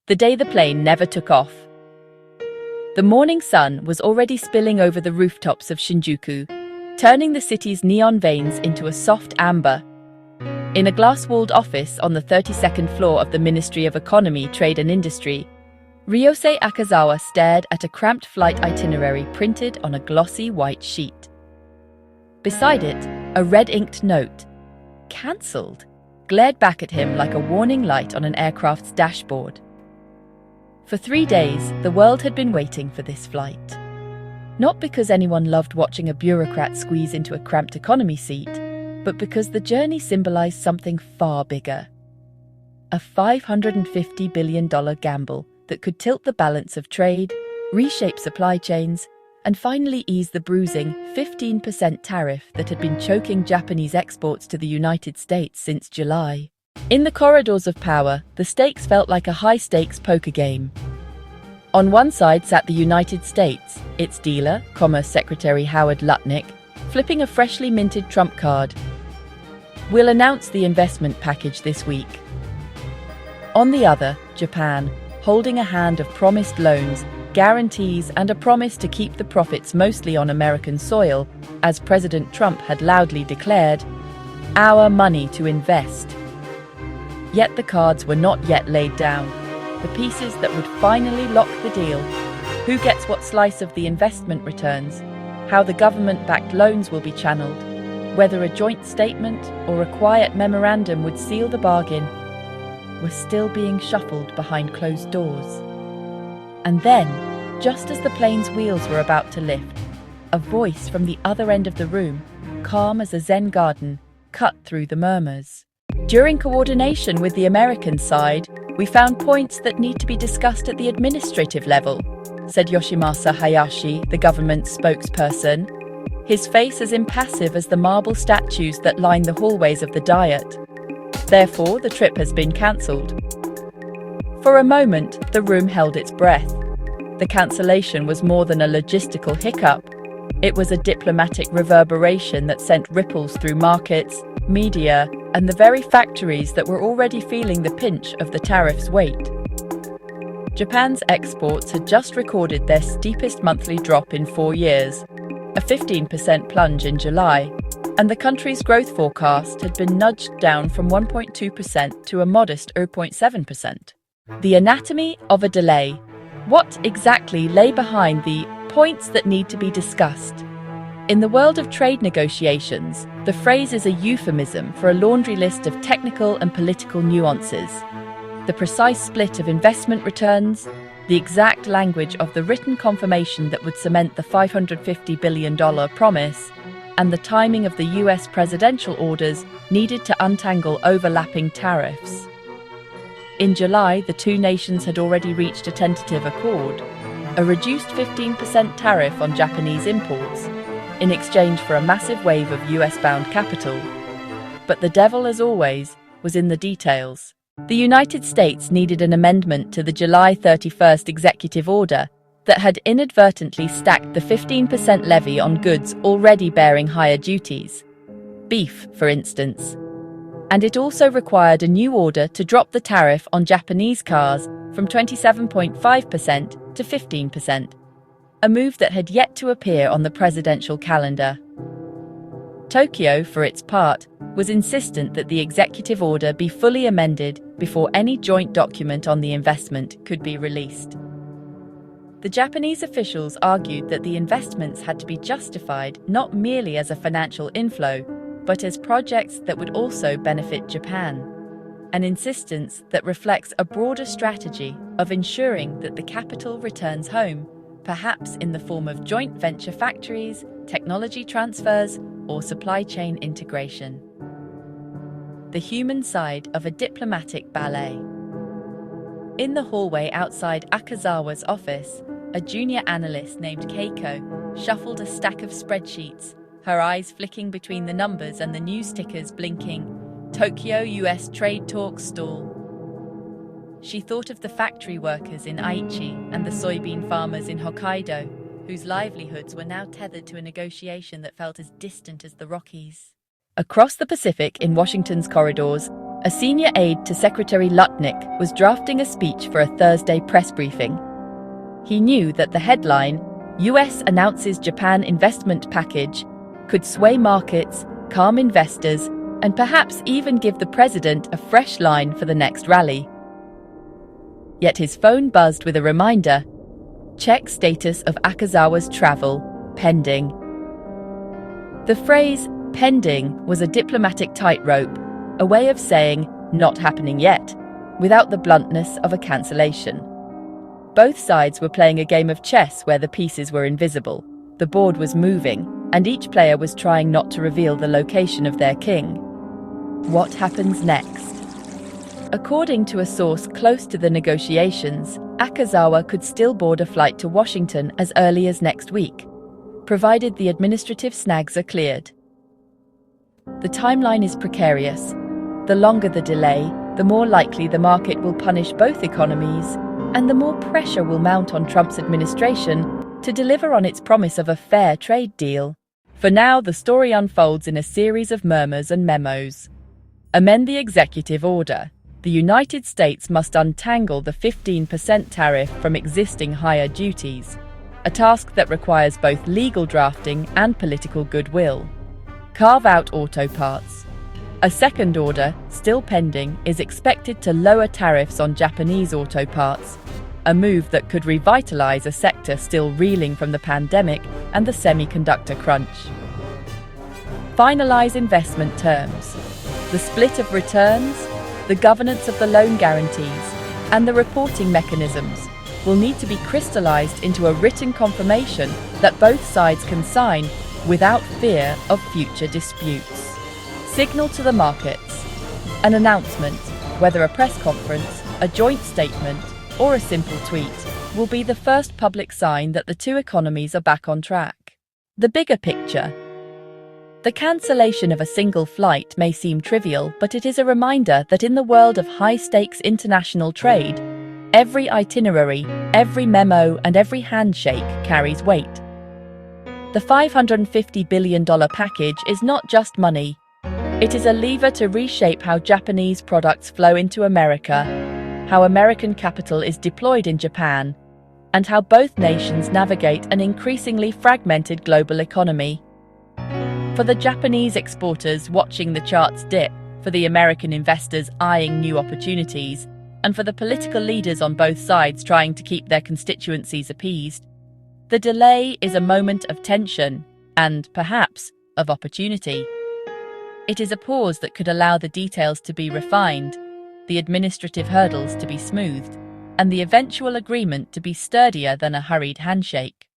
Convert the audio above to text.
the day the plane never took off. The morning sun was already spilling over the rooftops of Shinjuku, turning the city's neon veins into a soft amber. In a glass-walled office on the 32nd floor of the Ministry of Economy, Trade and Industry, Ryosei Akazawa stared at a cramped flight itinerary printed on a glossy white sheet. Beside it, a red-inked note, "Cancelled," glared back at him like a warning light on an aircraft's dashboard. For 3 days, the world had been waiting for this flight. Not because anyone loved watching a bureaucrat squeeze into a cramped economy seat, but because the journey symbolized something far bigger. A $550 billion gamble that could tilt the balance of trade, reshape supply chains, and finally ease the bruising 15% tariff that had been choking Japanese exports to the United States since July. In the corridors of power, the stakes felt like a high-stakes poker game. On one side sat the United States, its dealer, Commerce Secretary Howard Lutnick, flipping a freshly minted trump card. "We'll announce the investment package this week." On the other, Japan, holding a hand of promised loans, guarantees, and a promise to keep the profits mostly on American soil, as President Trump had loudly declared, "Our money to invest." Yet the cards were not yet laid down, the pieces that would finally lock the deal. Who gets what slice of the investment returns, how the government-backed loans will be channeled, whether a joint statement or a quiet memorandum would seal the bargain, were still being shuffled behind closed doors. And then, just as the plane's wheels were about to lift, a voice from the other end of the room, calm as a Zen garden, cut through the murmurs. "During coordination with the American side, we found points that need to be discussed at the administrative level," said Yoshimasa Hayashi, the government's spokesperson, his face as impassive as the marble statues that line the hallways of the Diet. "Therefore, the trip has been cancelled." For a moment, the room held its breath. The cancellation was more than a logistical hiccup. It was a diplomatic reverberation that sent ripples through markets, media, and the very factories that were already feeling the pinch of the tariff's weight. Japan's exports had just recorded their steepest monthly drop in 4 years, a 15% plunge in July, and the country's growth forecast had been nudged down from 1.2% to a modest 0.7%. The anatomy of a delay. What exactly lay behind the points that need to be discussed? In the world of trade negotiations, the phrase is a euphemism for a laundry list of technical and political nuances. The precise split of investment returns, the exact language of the written confirmation that would cement the $550 billion promise, and the timing of the US presidential orders needed to untangle overlapping tariffs. In July, the two nations had already reached a tentative accord, a reduced 15% tariff on Japanese imports, in exchange for a massive wave of US-bound capital. But the devil, as always, was in the details. The United States needed an amendment to the July 31st executive order that had inadvertently stacked the 15% levy on goods already bearing higher duties. Beef, for instance. And it also required a new order to drop the tariff on Japanese cars from 27.5% to 15%, a move that had yet to appear on the presidential calendar. Tokyo, for its part, was insistent that the executive order be fully amended before any joint document on the investment could be released. The Japanese officials argued that the investments had to be justified not merely as a financial inflow, but as projects that would also benefit Japan, an insistence that reflects a broader strategy of ensuring that the capital returns home, perhaps in the form of joint venture factories, technology transfers, or supply chain integration. The human side of a diplomatic ballet. In the hallway outside Akazawa's office, a junior analyst named Keiko shuffled a stack of spreadsheets, her eyes flicking between the numbers and the news tickers blinking, Tokyo US trade talks stall. She thought of the factory workers in Aichi and the soybean farmers in Hokkaido, whose livelihoods were now tethered to a negotiation that felt as distant as the Rockies. Across the Pacific in Washington's corridors, A senior aide to Secretary Lutnick was drafting a speech for a Thursday press briefing. He knew that the headline, "US announces Japan investment package," could sway markets, calm investors, and perhaps even give the president a fresh line for the next rally. Yet his phone buzzed with a reminder: check status of Akazawa's travel, pending. The phrase pending was a diplomatic tightrope, a way of saying not happening yet, without the bluntness of a cancellation. Both sides were playing a game of chess where the pieces were invisible, the board was moving, and each player was trying not to reveal the location of their king. What happens next? According to a source close to the negotiations, Akazawa could still board a flight to Washington as early as next week, provided the administrative snags are cleared. The timeline is precarious. The longer the delay, the more likely the market will punish both economies, and the more pressure will mount on Trump's administration to deliver on its promise of a fair trade deal. For now, the story unfolds in a series of murmurs and memos. Amend the executive order. The United States must untangle the 15% tariff from existing higher duties, a task that requires both legal drafting and political goodwill. Carve out auto parts. A second order, still pending, is expected to lower tariffs on Japanese auto parts, a move that could revitalize a sector still reeling from the pandemic and the semiconductor crunch. Finalize investment terms. The split of returns, the governance of the loan guarantees, and the reporting mechanisms will need to be crystallized into a written confirmation that both sides can sign without fear of future disputes. Signal to the markets. An announcement, whether a press conference, a joint statement, or a simple tweet, will be the first public sign that the two economies are back on track. The bigger picture. The cancellation of a single flight may seem trivial, but it is a reminder that in the world of high-stakes international trade, every itinerary, every memo, and every handshake carries weight. The $550 billion package is not just money. It is a lever to reshape how Japanese products flow into America, how American capital is deployed in Japan, and how both nations navigate an increasingly fragmented global economy. For the Japanese exporters watching the charts dip, for the American investors eyeing new opportunities, and for the political leaders on both sides trying to keep their constituencies appeased, the delay is a moment of tension and, perhaps, of opportunity. It is a pause that could allow the details to be refined, the administrative hurdles to be smoothed, and the eventual agreement to be sturdier than a hurried handshake.